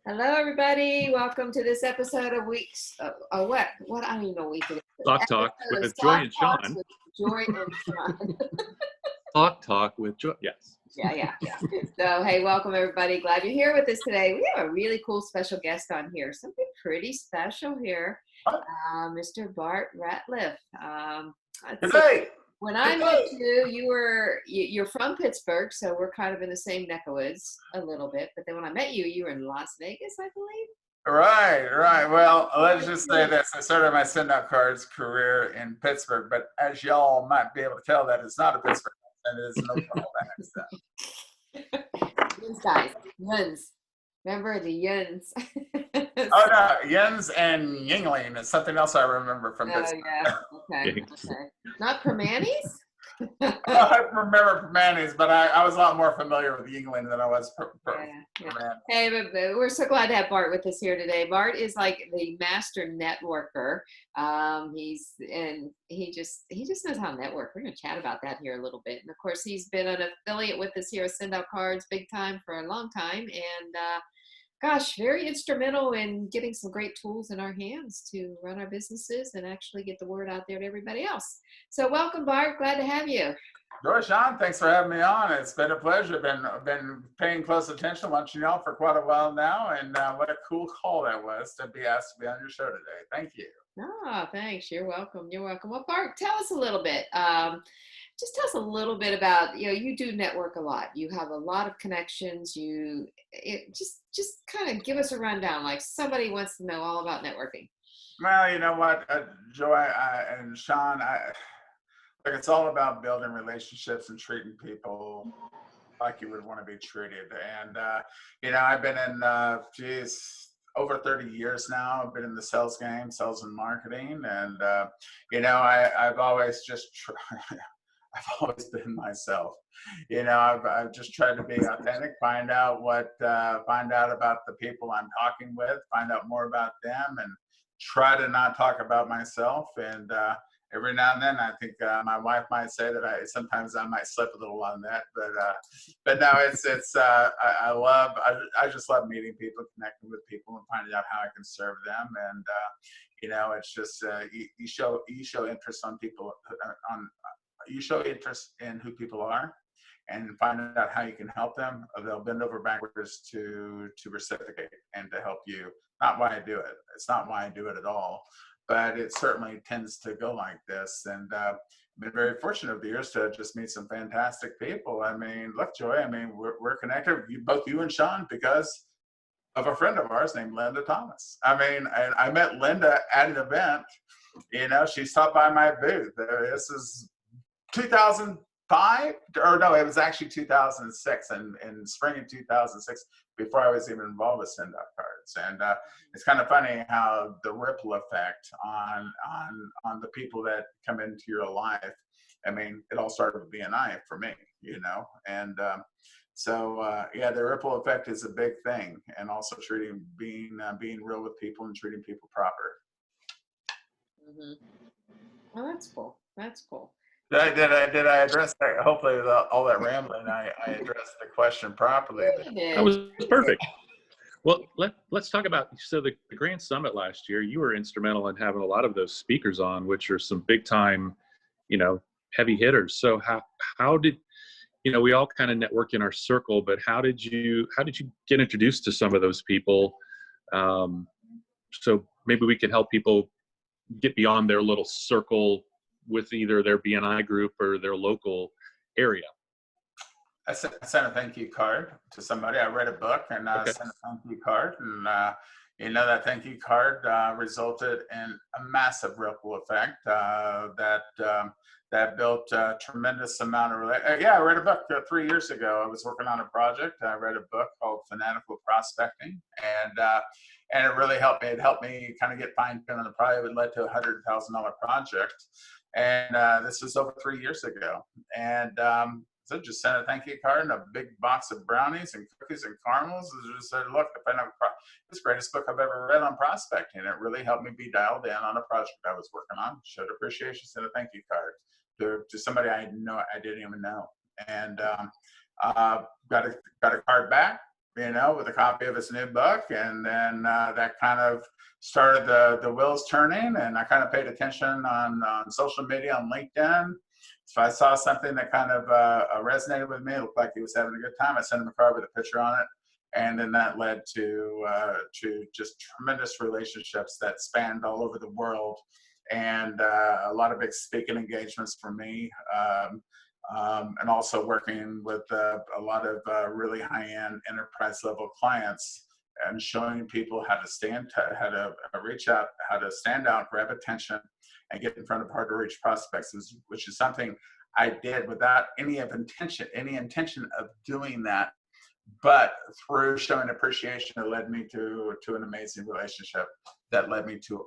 Hello, everybody. Welcome to this episode of Weeks. What? I don't even know week it is. Talk Episode of with Joy and Talks Sean. with Joy and Sean. Talk with Joy. Yes. Yeah. So, hey, welcome, everybody. Glad you're here with us today. We have a really cool special guest on here. Something pretty special here. Mr. Bart Ratliff. Good day. When I met you, you're from Pittsburgh, so we're kind of in the same neck of woods a little bit. But then when I met you, you were in Las Vegas, I believe. Right. Well, let's just say this. I started my send-out cards career in Pittsburgh, but as y'all might be able to tell, that is not a Pittsburgh accent. It is an Oklahoma accent. Yuns, guys. Yuns. Remember the Yuns. Oh, no. Yens and Yingling is something else I remember from Pittsburgh. Yeah. Okay. Not Permanis? I remember Permanis, but I was a lot more familiar with Yingling than I was Yeah. Hey, but we're so glad to have Bart with us here today. Bart is like the master networker. He just knows how to network. We're going to chat about that here a little bit. And of course, he's been an affiliate with us here at Send Out Cards big time for a long time. And gosh, very instrumental in getting some great tools in our hands to run our businesses and actually get the word out there to everybody else. So welcome, Bart. Glad to have you. Joy, Sean, thanks for having me on. It's been a pleasure. Been paying close attention, watching y'all for quite a while now, and what a cool call that was to be asked to be on your show today. Thank you. Thanks. You're welcome. Well, Bart, tell us a little bit. Just tell us a little bit about, you do network a lot. You have a lot of connections. Just kind of give us a rundown, like somebody wants to know all about networking. Well, you know what, Joy and Sean, it's all about building relationships and treating people like you would want to be treated. And, I've been in, over 30 years now. I've been in the sales game, sales and marketing. And, I've always I've always been myself. I've just tried to be authentic, find out about the people I'm talking with, find out more about them, and try to not talk about myself. And every now and then, I think my wife might say that sometimes I might slip a little on that, but no, I just love meeting people, connecting with people, and finding out how I can serve them. And it's just you show interest on people you show interest in who people are, and find out how you can help them. They'll bend over backwards to reciprocate and to help you. Not why I do it. It's not why I do it at all, but it certainly tends to go like this. And I've been very fortunate over the years to just meet some fantastic people. I mean, look, Joy, we're connected, both you and Sean, because of a friend of ours named Linda Thomas. And I met Linda at an event. She stopped by my booth. This is 2005, or no, it was actually 2006, in spring of 2006, before I was even involved with Send Out Cards. And it's kind of funny how the ripple effect on the people that come into your life. It all started with BNI for me, and the ripple effect is a big thing, and also being real with people and treating people proper. Mm-hmm. Well, that's cool. Did I address that? Hopefully, all that rambling, I addressed the question properly. That was perfect. Well, let's talk about, the Grand Summit last year. You were instrumental in having a lot of those speakers on, which are some big time, heavy hitters. So how did, we all kind of network in our circle, but how did you get introduced to some of those people? So maybe we can help people get beyond their little circle with either their BNI group or their local area. I sent a thank you card to somebody. I read a book and sent a thank you card, and that thank you card resulted in a massive ripple effect that built a tremendous amount of I read a book 3 years ago. I was working on a project. I read a book called Fanatical Prospecting, and it really helped me. It helped me kind of get fine-tuned on the project. It led to a $100,000 project. And this was over 3 years ago. And so just sent a thank you card and a big box of brownies and cookies and caramels. And just said, look, it's the greatest book I've ever read on prospecting. It really helped me be dialed in on a project I was working on. Showed appreciation, sent a thank you card to somebody I didn't even know. And got a card back. with a copy of his new book. And then that kind of started the wheels turning, and I kind of paid attention on social media, on LinkedIn. If I saw something that kind of resonated with me, it looked like he was having a good time, I sent him a card with a picture on it. And then that led to just tremendous relationships that spanned all over the world, and a lot of big speaking engagements for me, and also working with a lot of really high-end enterprise level clients, and showing people how to reach out, how to stand out, grab attention, and get in front of hard to reach prospects, which is something I did without any intention of doing that. But through showing appreciation, it led me to an amazing relationship that led me to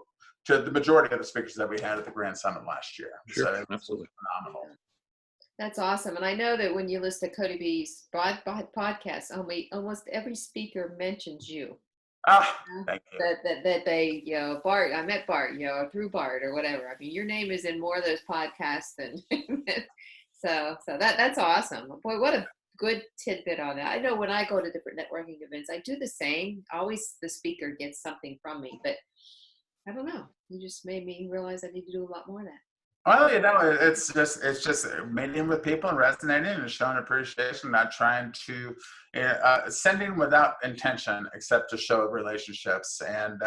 the majority of the speakers that we had at the Grand Summit last year. Sure, so absolutely phenomenal. That's awesome. And I know that when you listen to Cody B's podcast, almost every speaker mentions you. Thank you. That they, Bart, I met Bart, through Bart or whatever. I mean, your name is in more of those podcasts than so that's awesome. Boy, what a good tidbit on that. I know when I go to different networking events, I do the same. Always the speaker gets something from me, but I don't know. You just made me realize I need to do a lot more of that. Well, it's just meeting with people and resonating and showing appreciation, not trying to sending without intention, except to show relationships. And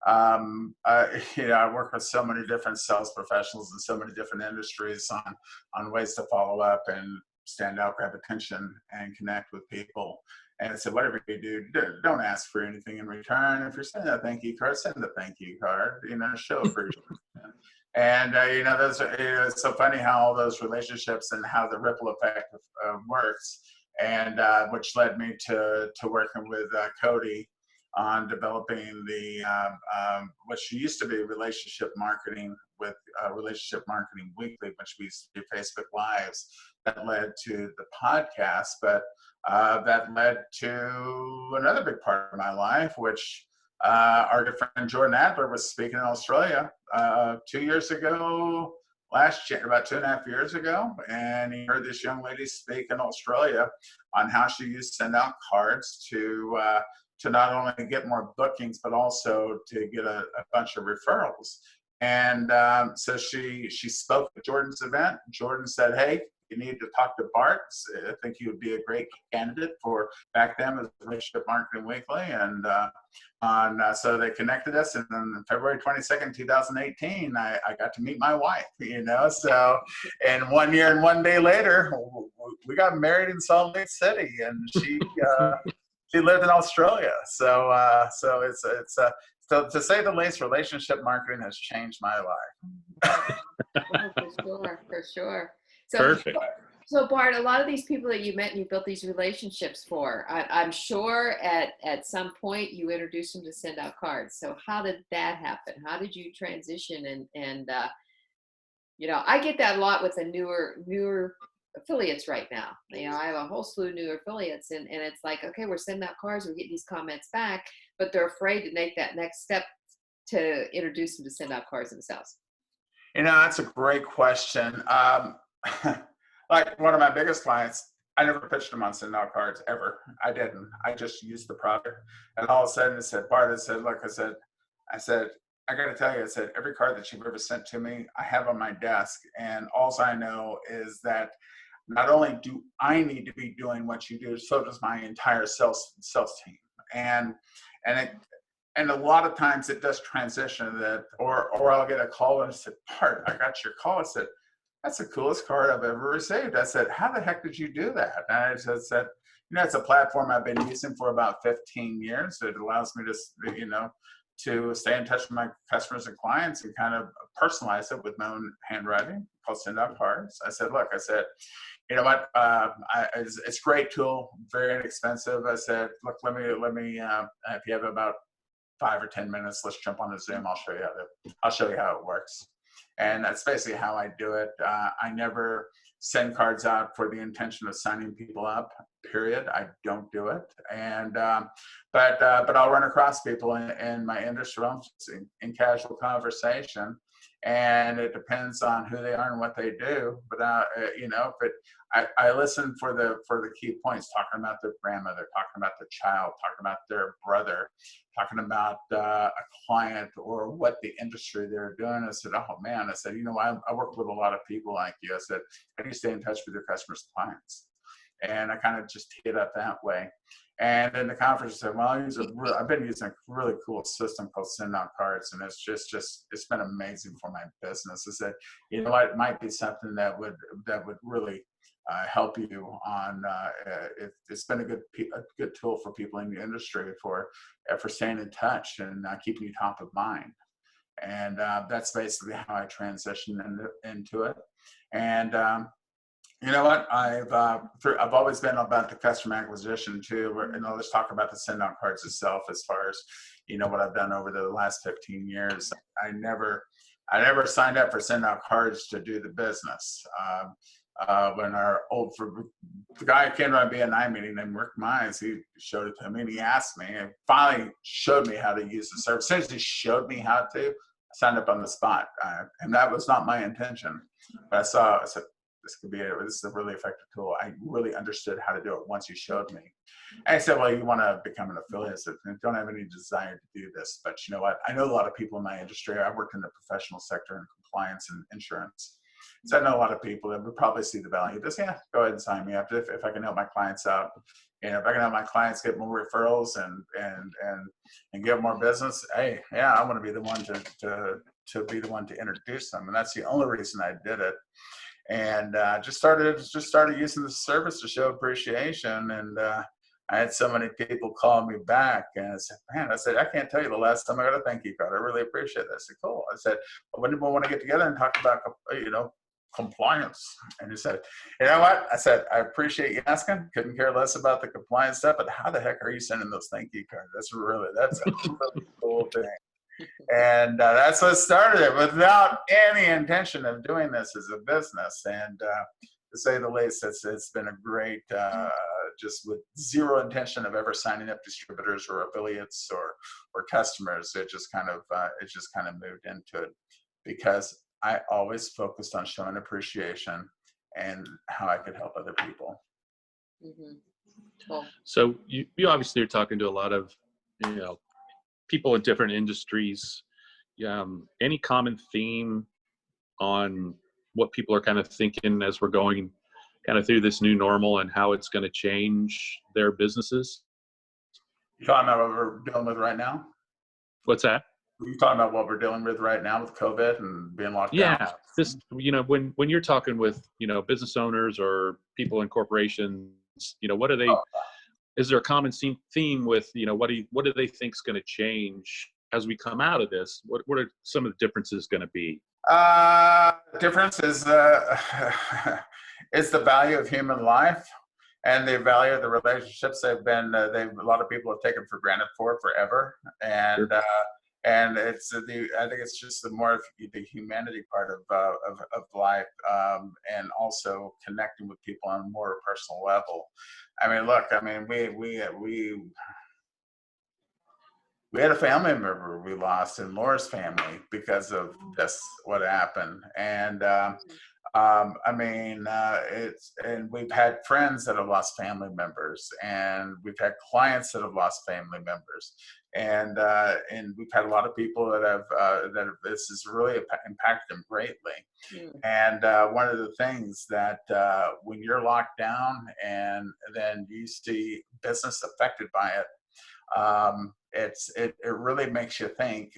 I work with so many different sales professionals in so many different industries on ways to follow up and stand out, grab attention, and connect with people. And so whatever you do, don't ask for anything in return. If you're sending a thank you card, send a thank you card. Show appreciation. And it's so funny how all those relationships and how the ripple effect works, and which led me to working with Cody on developing the which used to be relationship marketing with Relationship Marketing Weekly, which we used to do Facebook Lives. That led to the podcast, but that led to another big part of my life, which our good friend Jordan Adler was speaking in Australia 2 years ago, last year, about 2.5 years ago, and he heard this young lady speak in Australia on how she used to send out cards to not only get more bookings, but also to get a bunch of referrals. And so she spoke at Jordan's event. Jordan said, "Hey, you need to talk to Bart. I think he would be a great candidate for back then as Relationship Marketing Weekly." And so they connected us, and then February 22nd, 2018, I got to meet my wife, so, and 1 year and 1 day later, we got married in Salt Lake City, and she lived in Australia. So so to say the least, relationship marketing has changed my life. For sure. So, Perfect. So Bart, a lot of these people that you met and you built these relationships for, I'm sure at some point you introduced them to send out cards. So how did that happen? How did you transition? And I get that a lot with the newer affiliates right now. I have a whole slew of new affiliates, and it's like, okay, we're sending out cards, we're getting these comments back, but they're afraid to make that next step to introduce them to send out cards themselves. That's a great question. Like one of my biggest clients, I never pitched them on sending out cards ever. I didn't. I just used the product. And all of a sudden it said, Bart, look, I said, I got to tell you, I said, every card that you've ever sent to me, I have on my desk. And all I know is that not only do I need to be doing what you do, so does my entire sales team. And a lot of times it does transition that, or I'll get a call and say, Bart, I got your call. I said, that's the coolest card I've ever received. I said, how the heck did you do that? And I just said, it's a platform I've been using for about 15 years. It allows me to stay in touch with my customers and clients and kind of personalize it with my own handwriting, called send out cards. I said, look, you know what? It's a great tool, very inexpensive. I said, look, let me. If you have about 5 or 10 minutes, let's jump on the Zoom. I'll show you how it works. And that's basically how I do it. I never send cards out for the intention of signing people up, period. I don't do it. And but I'll run across people in my industry in casual conversation, and it depends on who they are and what they do. But I listen for the key points, talking about their grandmother, talking about their child, talking about their brother, talking about a client or what the industry they're doing. I said, oh man, I said, I work with a lot of people like you. I said, how do you stay in touch with your customers' clients? And I kind of just hit up that way. And in the conference, I said, well, I've been using a really cool system called Send Out Cards, and it's it's been amazing for my business. I said, you know what, it might be something that would really help you on. It's been a good tool for people in the industry for staying in touch and keeping you top of mind. And that's basically how I transitioned into it. And you know what? I've always been about the customer acquisition too. Let's talk about the Send Out Cards itself. As far as what I've done over the last 15 years, I never signed up for Send Out Cards to do the business. When the guy who came to my BNI meeting named Rick Mize, he showed it to me, and he asked me, and finally showed me how to use the service. As soon as he showed me how to, I signed up on the spot, and that was not my intention. But I said, this is a really effective tool. I really understood how to do it once you showed me. And I said, well, you want to become an affiliate? I said, I don't have any desire to do this, but you know what? I know a lot of people in my industry. I worked in the professional sector in compliance and insurance. So I know a lot of people that would probably see the value of this. Yeah, go ahead and sign me up if I can help my clients out. If I can help my clients get more referrals and get more business, hey, yeah, I want to be the one to be the one to introduce them. And that's the only reason I did it. And just started using the service to show appreciation. And I had so many people call me back, and I said, I can't tell you the last time I got a thank you card. I really appreciate that. I said, cool. I said, well, when do we want to get together and talk about compliance? And he said, you know what? I said, I appreciate you asking. Couldn't care less about the compliance stuff, but how the heck are you sending those thank you cards? That's a really cool thing. And that's what started it, without any intention of doing this as a business. And to say the least, it's been a great, just with zero intention of ever signing up distributors or affiliates or customers. It just kind of moved into it, because I always focused on showing appreciation and how I could help other people. Mm-hmm. Cool. So you obviously are talking to a lot of people in different industries. Any common theme on what people are kind of thinking as we're going kind of through this new normal and how it's going to change their businesses? You talking about what we're dealing with right now? What's that? Are you talking about what we're dealing with right now with COVID and being locked down? Yeah, this when you're talking with business owners or people in corporations, what are they? Is there a common theme with what do they think is going to change as we come out of this? What are some of the differences going to be? Difference is is the value of human life and the value of the relationships a lot of people have taken for granted forever. And Sure. And I think it's just the more of the humanity part of life, and also connecting with people on a more personal level. I mean, look, we had a family member we lost in Laura's family because of what happened. And and we've had friends that have lost family members, and we've had clients that have lost family members, and we've had a lot of people that this has really impacted them greatly. Mm. And one of the things that when you're locked down and then you see business affected by it, it really makes you think.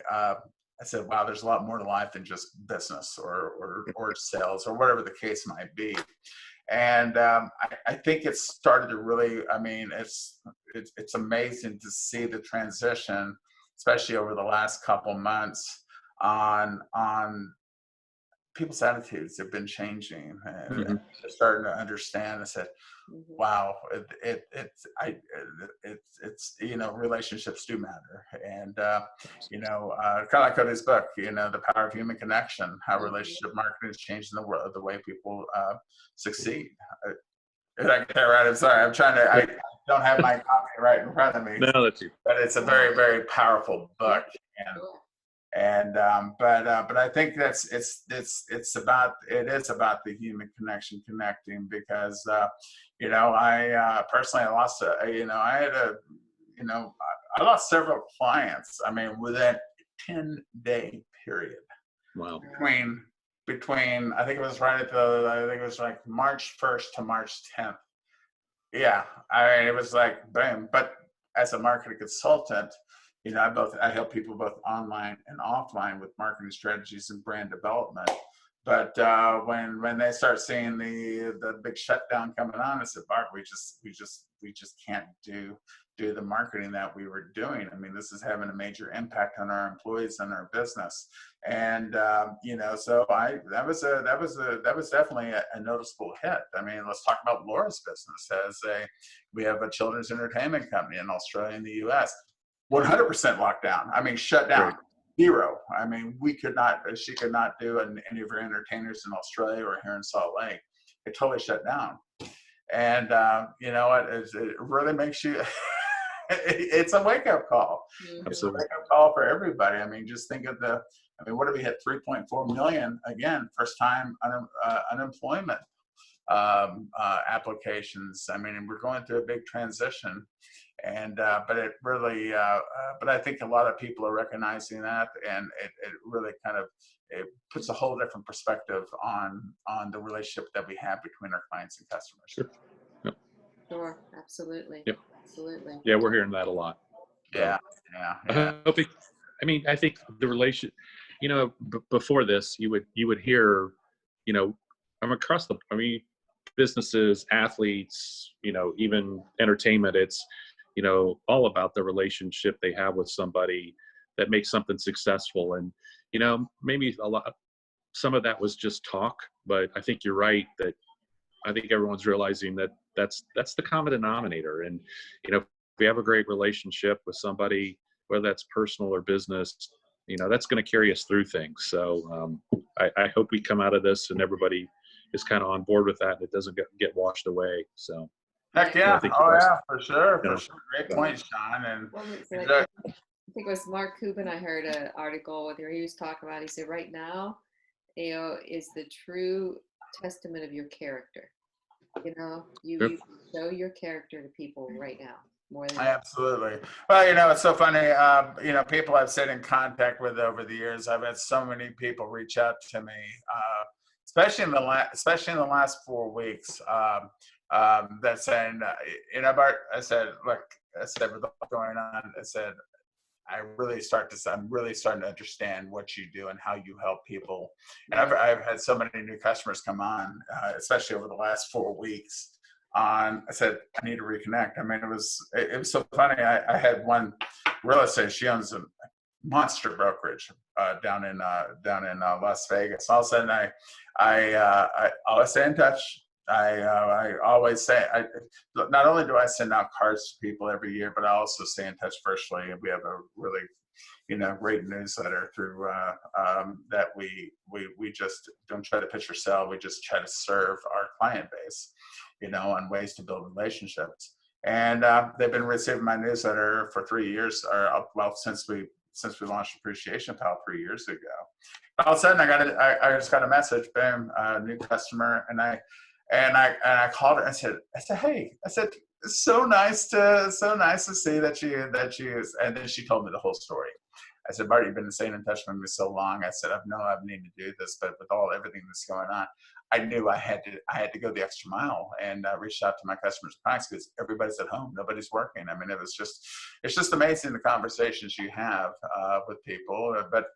I said, wow, there's a lot more to life than just business or sales or whatever the case might be. And I think it's started to really, it's amazing to see the transition, especially over the last couple months, on people's attitudes have been changing, and mm-hmm. They're starting to understand. I said, wow, it's relationships do matter. And kind of like in his book, The Power of Human Connection, how relationship marketing is changing the world, the way people succeed. Did I get that right? I'm sorry. I don't have my copy right in front of me. No, that's you. But it's a very, very powerful book. But I think it is about the human connection, connecting, because I personally, I lost I lost several clients. I mean, within 10-day period. Wow. Between I think it was like March 1st to March 10th. Yeah, it was like boom. But as a marketing consultant, I help people both online and offline with marketing strategies and brand development. But when they start seeing the big shutdown coming on, I said, Bart, we just can't do the marketing that we were doing. I mean, this is having a major impact on our employees and our business. And so that was definitely a noticeable hit. I mean, let's talk about Laura's business. We have a children's entertainment company in Australia and the U.S. 100% lockdown. I mean, shut down. Right. Zero. I mean, she could not do any of her entertainers in Australia or here in Salt Lake. It totally shut down. And you know what? It really makes you, it's a wake up call. Absolutely. It's a wake up call for everybody. I mean, just think of what did we hit? 3.4 million, again, first time unemployment applications. I mean, we're going through a big transition. And but I think a lot of people are recognizing that, and it really it puts a whole different perspective on the relationship that we have between our clients and customers. Sure. Yep. Sure, absolutely. Yep. Absolutely. Yeah, we're hearing that a lot. Yeah. I think the relation, before this, you would hear, across businesses, athletes, even entertainment, it's, all about the relationship they have with somebody that makes something successful. And, maybe some of that was just talk, but I think you're right that I think everyone's realizing that that's the common denominator. And, if we have a great relationship with somebody, whether that's personal or business, that's going to carry us through things. So I hope we come out of this and everybody is kind of on board with that and it doesn't get washed away. So. Heck yeah. Yeah, for sure. Great point, Sean. And I think it was Mark Cuban. I heard an article where he was talking about, he said, right now, is the true testament of your character. You show your character to people right now more than absolutely. Well, it's so funny. People I've stayed in contact with over the years. I've had so many people reach out to me, especially in the last 4 weeks. That saying, Bart, I said, look, with what's going on, I said, I'm really starting to understand what you do and how you help people. And I've had so many new customers come on, especially over the last 4 weeks. I said, I need to reconnect. I mean, it was so funny. I had one real estate. She owns a monster brokerage down in Las Vegas. All of a sudden, I always stay in touch. I always say, not only do I send out cards to people every year, but I also stay in touch virtually. And we have a really, great newsletter through that we just don't try to pitch or sell. We just try to serve our client base, on ways to build relationships. And they've been receiving my newsletter for 3 years, since we launched Appreciation Pal 3 years ago. All of a sudden, I just got a message, boom, new customer, and I called her and I said, hey, it's so nice to see that you, and then she told me the whole story. I said, Bart, you've been staying in touch with me so long. I said, I've needed to do this, but with everything that's going on, I knew I had to go the extra mile and reach out to my customers and clients because everybody's at home, nobody's working. I mean, it's just amazing the conversations you have with people, but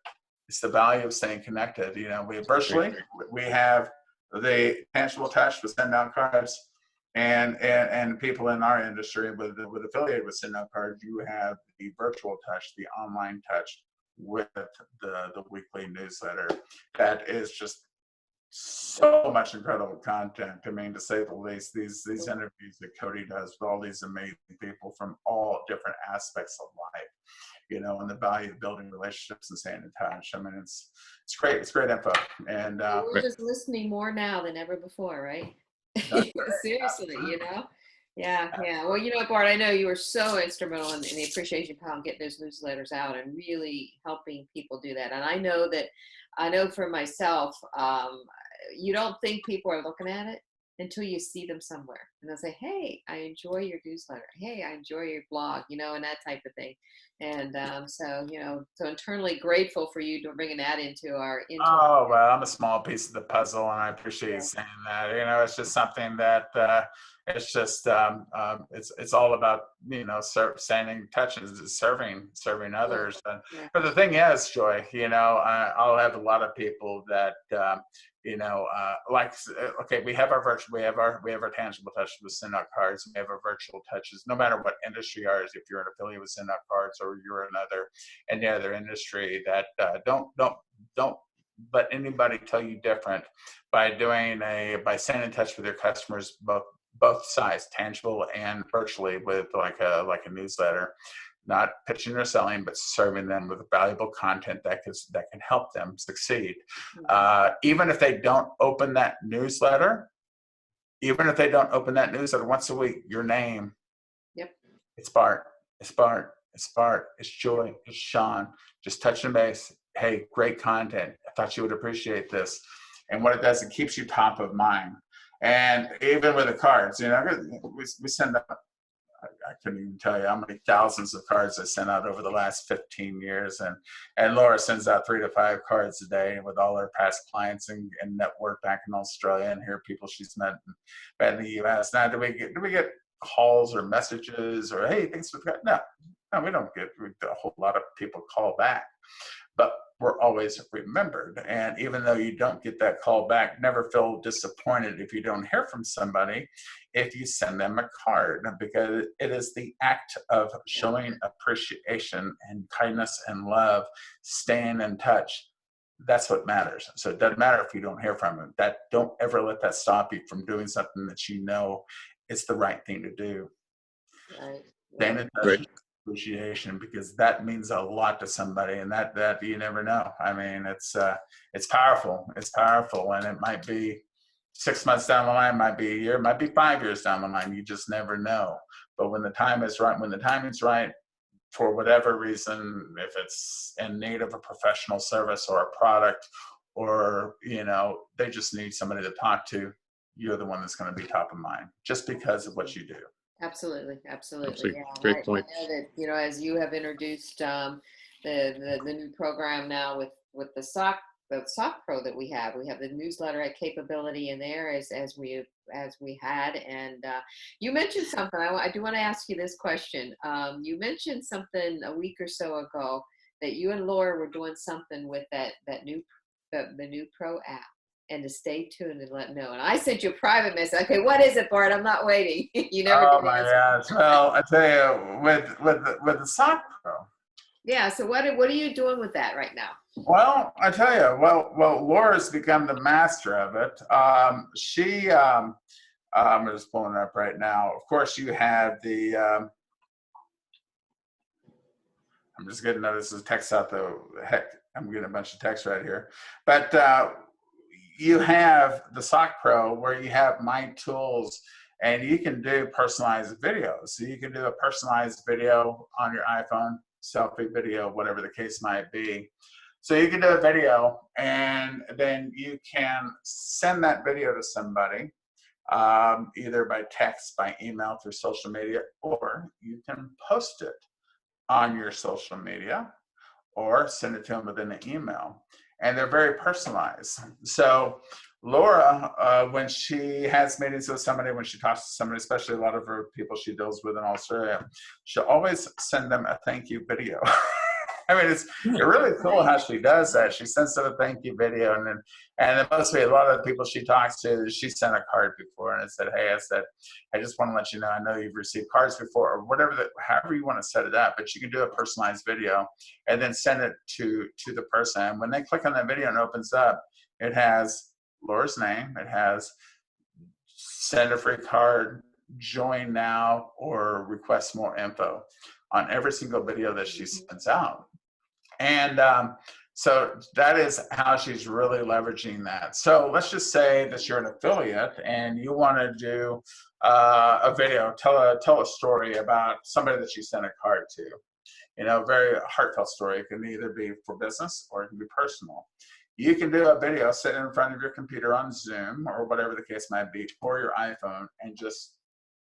it's the value of staying connected. We have the tangible touch with send out cards, and people in our industry with affiliated with send out cards, you have the virtual touch, the online touch with the weekly newsletter. That is just so much incredible content. I mean, to say the least, these interviews that Cody does with all these amazing people from all different aspects of life, and the value of building relationships and staying in touch. I mean, it's great. It's great info. And we're just listening more now than ever before, right? Seriously, Yeah, yeah. Well, you know what, Bart, I know you were so instrumental in the Appreciation Pound getting those newsletters out and really helping people do that. And I know for myself, you don't think people are looking at it until you see them somewhere. And they'll say, hey, I enjoy your newsletter. Hey, I enjoy your blog, and that type of thing. And so internally grateful for you to bringing that into our internal. Oh, well, I'm a small piece of the puzzle, and I appreciate you Yeah. saying that. It's just something that it's just it's all about staying in touch and serving Yeah. others. Yeah. But the thing is, Joy, I'll have a lot of people that okay, we have our virtual, we have our tangible touch with send out cards. We have our virtual touches. No matter what industry you are, if you're an affiliate with send out cards or you're any other industry, that don't let anybody tell you different by staying in touch with your customers, both sides, tangible and virtually, with like a newsletter, not pitching or selling, but serving them with valuable content that can help them succeed. Even if they don't open that newsletter, once a week, your name, Yep. it's Bart, it's Bart, it's Bart, it's Joy, it's Sean, just touching base. Hey, great content. I thought you would appreciate this. And what it does, it keeps you top of mind. And even with the cards, we send out, I couldn't even tell you how many thousands of cards I sent out over the last 15 years. And Laura sends out 3 to 5 cards a day with all her past clients and network back in Australia, and here people she's met in the US. Now, do we get calls or messages or, hey, thanks for that? No, we don't get a whole lot of people call back. But we're always remembered. And even though you don't get that call back, never feel disappointed if you don't hear from somebody, if you send them a card, because it is the act of showing appreciation and kindness and love, staying in touch. That's what matters. So it doesn't matter if you don't hear from them. Don't ever let that stop you from doing something that is the right thing to do. Right. Staying in touch, appreciation, because that means a lot to somebody, and that you never know. I mean, it's powerful. It's powerful, and it might be 6 months down the line, might be a year, might be 5 years down the line. You just never know. But when the time is right, for whatever reason, if it's in need of a professional service or a product, or they just need somebody to talk to, you're the one that's going to be top of mind just because of what you do. Absolutely. That's Yeah. a great point. I know that, as you have introduced the new program now with the sock pro that we have the newsletter capability in there as we had. And you mentioned something. I do want to ask you this question. You mentioned something a week or so ago that you and Laura were doing something with the new pro app. And to stay tuned and let know. And I sent you a private message. Okay, what is it, Bart? I'm not waiting. You never Oh did my answer. gosh! Well, I tell you, with the sock pro. Yeah. So what are you doing with that right now? Well, I tell you, Laura's become the master of it. I'm just pulling it up right now. Of course, you have the. I'm just getting notices text out the heck. I'm getting a bunch of text right here, but. You have the Sock Pro where you have My Tools, and you can do personalized videos. So you can do a personalized video on your iPhone, selfie video, whatever the case might be. So you can do a video, and then you can send that video to somebody, either by text, by email, through social media, or you can post it on your social media or send it to them within an email. And they're very personalized. So Laura, when she has meetings with somebody, when she talks to somebody, especially a lot of her people she deals with in Australia, she'll always send them a thank you video. I mean, it's really cool how she does that. She sends them a thank you video, and then mostly a lot of the people she talks to, she sent a card before, and it said, hey, I just want to let you know, I know you've received cards before, or however you want to set it up, but you can do a personalized video and then send it to the person. And when they click on that video and it opens up, it has Laura's name, it has send a free card, join now, or request more info on every single video that she sends out. And so that is how she's really leveraging that. So let's just say that you're an affiliate and you want to do a video, tell a story about somebody that you sent a card to. You know, very heartfelt story. It can either be for business or it can be personal. You can do a video sitting in front of your computer on Zoom or whatever the case might be, or your iPhone, and just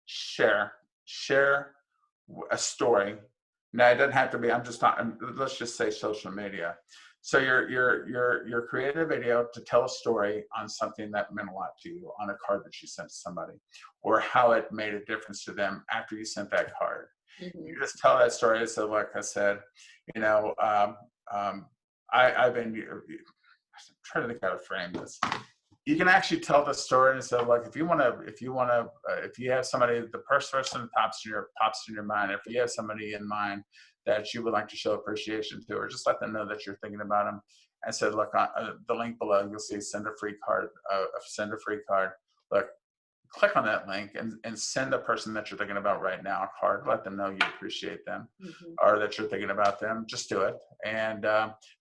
share a story. Now it doesn't have to be. I'm just talking. Let's just say social media. So you're creating a video to tell a story on something that meant a lot to you, on a card that you sent to somebody, or how it made a difference to them after you sent that card. Mm-hmm. You just tell that story. So, like I said, you know, I've been trying to think how to frame this. You can actually tell the story and say, like, if you have somebody, the first person that pops in your mind, if you have somebody in mind that you would like to show appreciation to, or just let them know that you're thinking about them, and said, look, on the link below, you'll see send a free card. Look, click on that link and send the person that you're thinking about right now a card. Let them know you appreciate them, mm-hmm. or that you're thinking about them. Just do it, and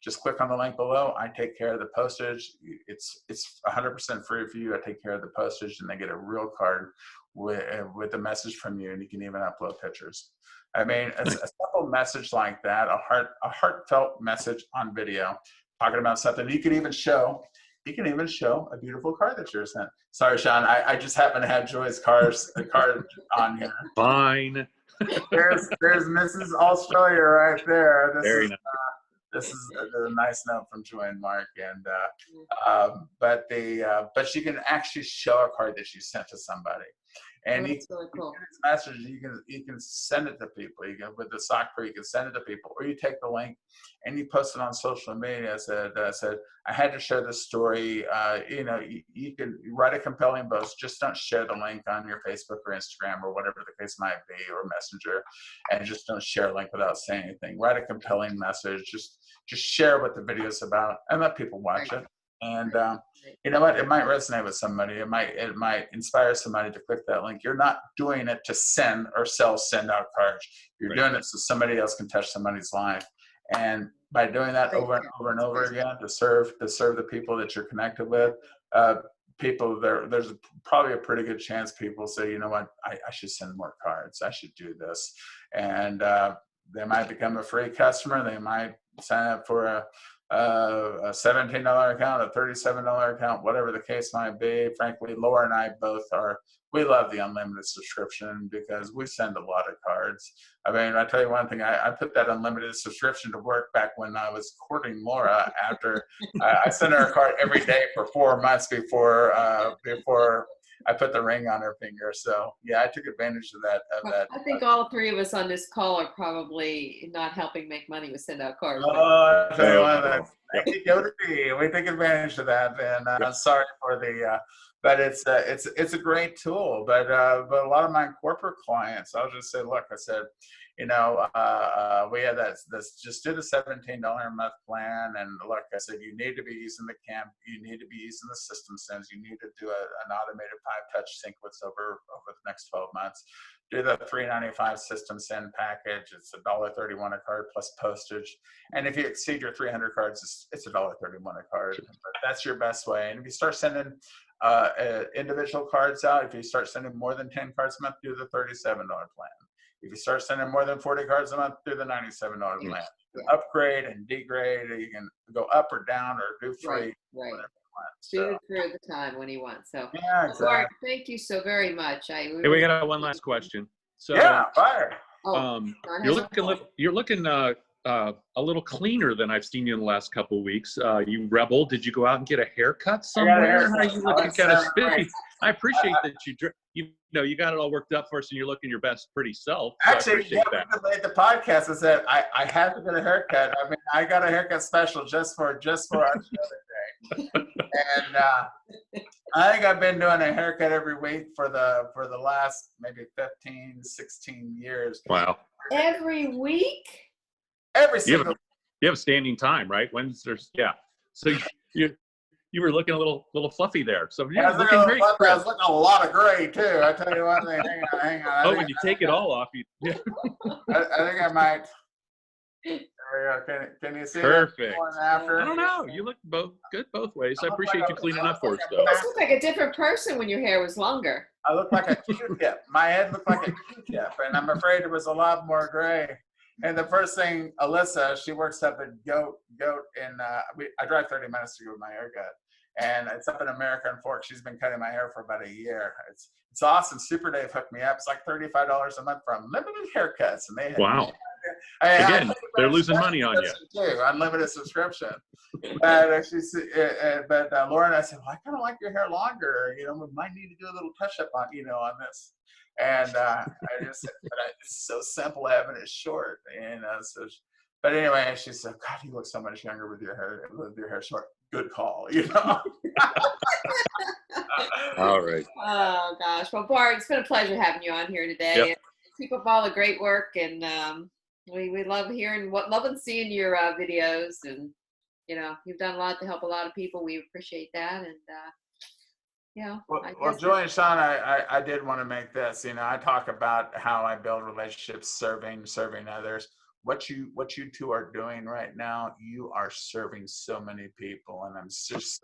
just click on the link below. I take care of the postage. It's 100% free for you. I take care of the postage, and they get a real card with a message from you, and you can even upload pictures. I mean, a simple message like that, a heartfelt message on video, talking about something you can even show. You can even show a beautiful card that you're sent. Sorry, Sean, I just happen to have Joy's card on here. Fine. There's Mrs. Australia right there. Very nice. This is a nice note from Joy and Mark, and but you can actually show a card that you sent to somebody. And really cool. Message, you can send it to people. You can, with the sock you can send it to people, or you take the link and you post it on social media. Said I had to share this story. You know, you can write a compelling post. Just don't share the link on your Facebook or Instagram or whatever the case might be, or Messenger, and just don't share a link without saying anything. Write a compelling message. Just share what the video is about and let people watch it. And you know what? It might resonate with somebody. It might inspire somebody to click that link. You're not doing it to send or send out cards. You're doing it so somebody else can touch somebody's life. And by doing that over and over and over again, to serve the people that you're connected with, there's probably a pretty good chance people say, you know what, I should send more cards. I should do this. And they might become a free customer. They might sign up for a $17 account, a $37 account, whatever the case might be. Frankly, Laura and I we love the unlimited subscription because we send a lot of cards. I mean, I tell you one thing, I put that unlimited subscription to work back when I was courting Laura. After I sent her a card every day for 4 months before I put the ring on her finger. So yeah, I took advantage of that. I think all three of us on this call are probably not helping make money with send out cards. Oh, I tell you what, we take advantage of that, and I'm sorry for the. But it's a great tool. But a lot of my corporate clients, I'll just say, look, I said, you know, we had this just do the $17 a month plan, and look, I said, you need to be using you need to be using the system sends, you need to do an automated 5-touch sequence over the next 12 months. Do the $3.95 system send package. It's $1.31 a card plus postage. And if you exceed your 300 cards, it's $1.31 a card. But that's your best way. And if you start sending individual cards out, if you start sending more than 10 cards a month, do the $37 plan. If you start sending more than 40 cards a month, do the $97 plan. You can upgrade and degrade. You can go up or down or do free. Right. Do it for the time when you want. So, yeah, exactly. Bart, thank you so very much. Hey, we got one last question. So, yeah, fire. You're looking a little cleaner than I've seen you in the last couple of weeks. You rebel. Did you go out and get a haircut somewhere? How are you looking kind of spiffy? I appreciate that you got it all worked up for us and you're looking your best pretty self. So actually, yeah, we made the podcast and said I had to get a haircut. I mean, I got a haircut special just for our show today. And I think I've been doing a haircut every week for the last maybe 15, 16 years. Wow. Every week? Every single week. You have a standing time, right? So you were looking a little fluffy there. So yeah, I was looking a lot of gray too. I tell you one thing. Hang on. When you take it all off, I think I might. There we There you go. Can you see Perfect. that before and after? I don't know. You look good both ways. I look appreciate like you a- cleaning I up look for like us, a though. You look like a different person when your hair was longer. I look like a Q-tip. My head looked like a Q-tip, and I'm afraid it was a lot more gray. And the first thing, Alyssa, she works up at Goat, and I drive 30 minutes to go to my haircut, and it's up in American Fork. She's been cutting my hair for about a year. It's awesome. Super Dave hooked me up. It's like $35 a month for unlimited haircuts, and they had Wow. Again, they're losing money on you. Too, unlimited subscription. But Laura and I said, well, I kind of like your hair longer. You know, we might need to do a little touch up on, on this. And I just said, but it's so simple having it short. And but anyway, she said, God, you look so much younger with your hair short. Good call, All right. Oh gosh. Well, Bart, it's been a pleasure having you on here today. Yep. Keep up all the great work, and we love hearing love and seeing your videos, and you've done a lot to help a lot of people. We appreciate that, and Well, Joy and Sean, I did want to make this. I talk about how I build relationships, serving others. What you two are doing right now, you are serving so many people, and I'm just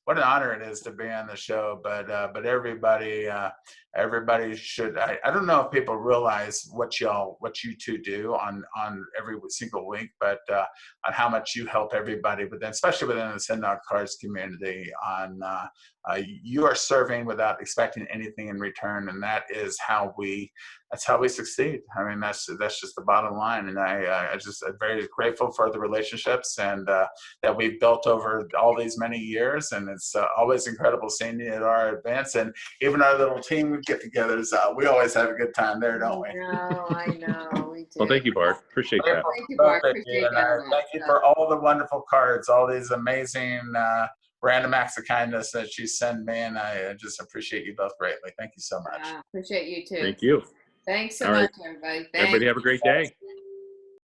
what an honor it is to be on the show. But everybody should. I don't know if people realize what you two do on every single week, but on how much you help everybody, but then especially within the Send Out Cards community. You are serving without expecting anything in return, and that's how we succeed. I mean, that's just the bottom line. And I just am very grateful for the relationships and that we've built over all these many years. And it's always incredible seeing you at our events, and even our little team get-togethers. We always have a good time there, don't we? I know, we do. Well, thank you, Bart. Appreciate that. Thank you, Bart. Appreciate that. Thank you for all the wonderful cards, all these amazing random acts of kindness that you send me, and I just appreciate you both greatly. Thank you so much. Appreciate you too. Thank you. Thanks so All much, right. everybody. Thanks. Everybody have a great day.